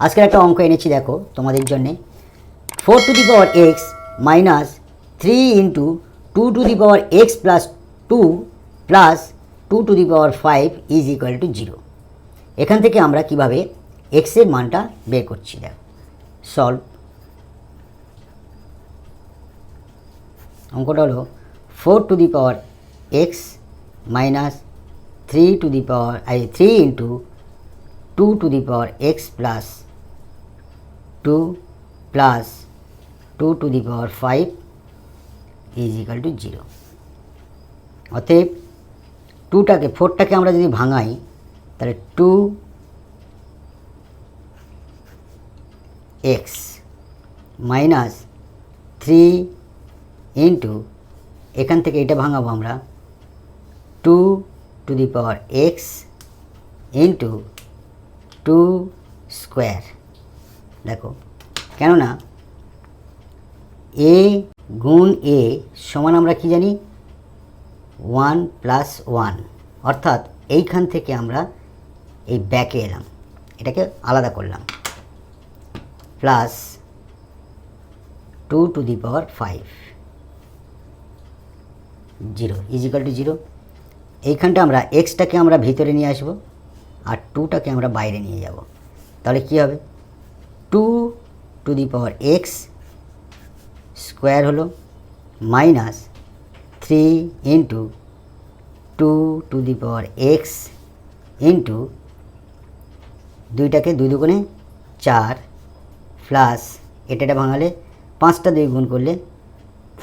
আজকের একটা অঙ্ক এনেছি দেখো তোমাদের জন্যে। 4 two the power x minus 3 into 2 to the power x plus 2 plus 2 to the power 5 is equal to 0। এখান থেকে আমরা কিভাবে এক্সের মানটা বের করছি দেখো। সলভ। অঙ্কটা হলো 4 two the power x minus 3 two the power 3 into 2 to the power x plus 2 plus 2 to the power 5 is equal to 0। অতএব 4টাকে আমরা যদি ভাঙাই তাহলে 2x মাইনাস 3 ইন্টু এখান থেকে এটা ভাঙাবো আমরা 2 to the power X into 2 square. দেখো কেননা এ গুণ এ সমান আমরা কি জানি 1 প্লাস 1, অর্থাৎ এইখান থেকে আমরা এই ব্যাকে এলাম, এটাকে আলাদা করলাম, plus 2 to the power 5 0 is equal to 0। এইখানটা আমরা এক্সটাকে আমরা ভিতরে নিয়ে আসব আর 2টাকে আমরা বাইরে নিয়ে যাব। তাহলে কি হবে 2 to the power X square হলো minus 3 into 2 to the power X into 2টাকে 2 দুগুণে 4 প্লাস এটা ভাঙালে 5টা 2 গুণ করলে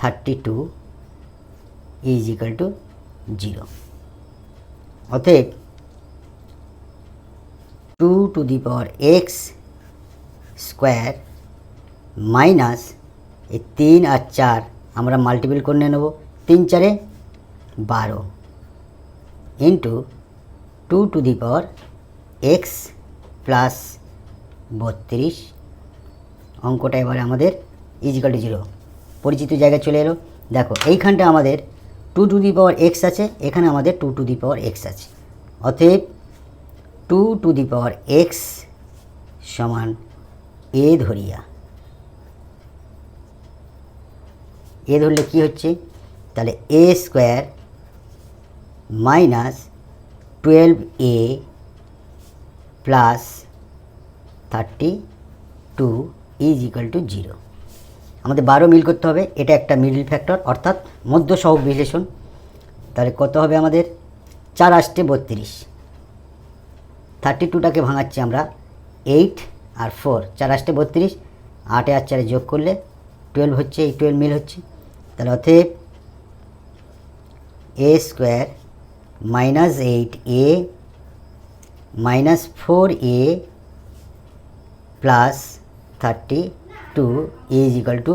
32 ইজ ইকাল টু 0। অতএব 2 to the power X square minus এই 3 আর 4 আমরা মাল্টিপল করে নেব, 3 4 12 into 2 to the power x plus 32। অঙ্কটা এবারে আমাদের ইজিক্যাল টু 0 পরিচিত জায়গায় চলে এলো। দেখো এইখানটা আমাদের 2 টু দি পাওয়ার এক্স আছে, এখানে আমাদের 2 টু দি পাওয়ার এক্স আছে। অতএব 2 টু দি পাওয়ার এক্স সমান এ ধরিয়া, এ ধরলে কী হচ্ছে তাহলে A square minus 12a plus 32 is equal to 0। আমাদের 12 মিল করতে হবে, এটা একটা মিডল ফ্যাক্টর অর্থাৎ মধ্য সহগ বিশ্লেষণ। তাহলে কত হবে আমাদের 4 8 32, 32টাকে ভাঙাচ্ছি আমরা 8 আর 4, 4 8 32, 8 আর 4 যোগ করলে 12 হচ্ছে, এই 12 মিল হচ্ছে। তাহলে অতএব A square minus 8a minus 4a plus 32 is equal to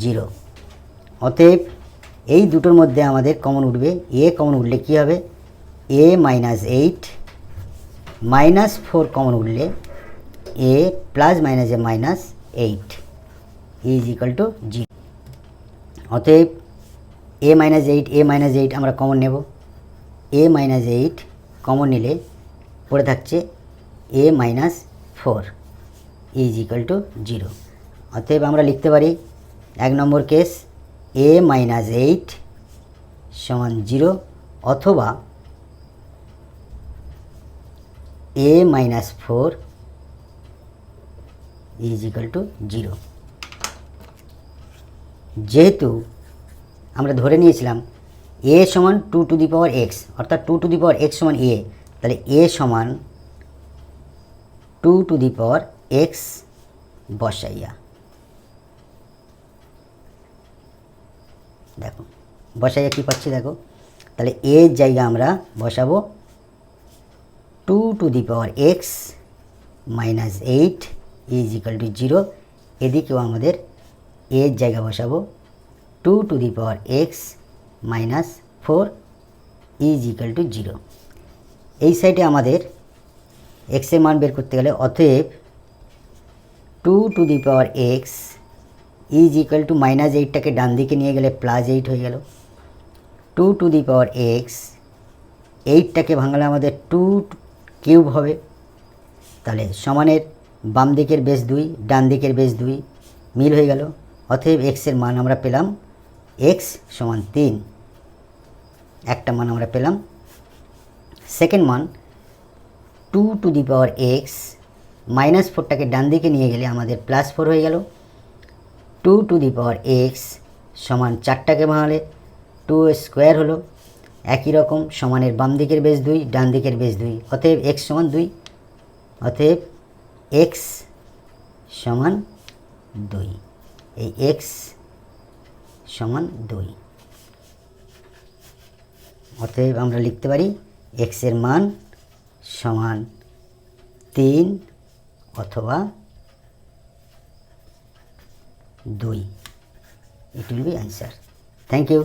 0। অতএব এই দুটোর মধ্যে আমাদের কমন উঠবে, এ কমন উঠলে কী হবে এ মাইনাস 8 মাইনাস 4 কমন উঠলে এ প্লাস মাইনাসে মাইনাস 8 ইজ ইকাল টু 0। অতএব এ মাইনাস 8 আমরা কমন নেব, এ মাইনাস 8 কমন নিলে পড়ে থাকছে এ মাইনাস 4 ইজ ইকাল টু 0। অতএব আমরা লিখতে পারি 1 নম্বর কেস এ মাইনাস 8 সমান 0 অথবা এ মাইনাস 4 ইজ ইকাল টু 0। যেহেতু আমরা ধরে নিয়েছিলাম এ সমান 2 টু দি পাওয়ার এক্স, অর্থাৎ 2 টু দি পাওয়ার এক্স সমান এ, তাহলে এ সমান 2 টু দি পাওয়ার এক্স বসাইয়া, দেখো বসাইয়া কী পাচ্ছি দেখো, তাহলে এর জায়গা আমরা বসাবো 2 to the power x minus 8 is equal to 0। এদিকেও আমাদের এর জায়গা বসাবো 2 to the power x minus 4 is equal to 0। এই সাইডে আমাদের এক্সের মান বের করতে গেলে অতএব 2 to the power X is equal to minus 8টাকে ডান দিকে নিয়ে গেলে প্লাস 8 হয়ে গেল, 2 টু দি পাওয়ার এক্স 8টাকে ভাঙালে আমাদের 2 কিউব হবে, তাহলে সমানের বাম দিকের বেস 2, ডান দিকের বেস 2, মিল হয়ে গেল। অতএব এক্সের মান আমরা পেলাম এক্স সমান 3, একটা মান আমরা পেলাম। সেকেন্ড মান 2 টু দি পাওয়ার এক্স, -4টাকে ডান দিকে নিয়ে গেলে আমাদের +4 হয়ে গেল। 2 টু দি পাওয়ার এক্স সমান 4টাকে ভাঙালে 2 স্কোয়ার হলো। একই রকম সমানের বাম দিকের বেস 2, ডান দিকের বেস 2, অতএব এক্স সমান 2, অতএব এক্স সমান 2, এই এক্স সমান 2। অতএব আমরা লিখতে পারি এক্সের মান সমান 3 অথবা 2। It will be answer. Thank you.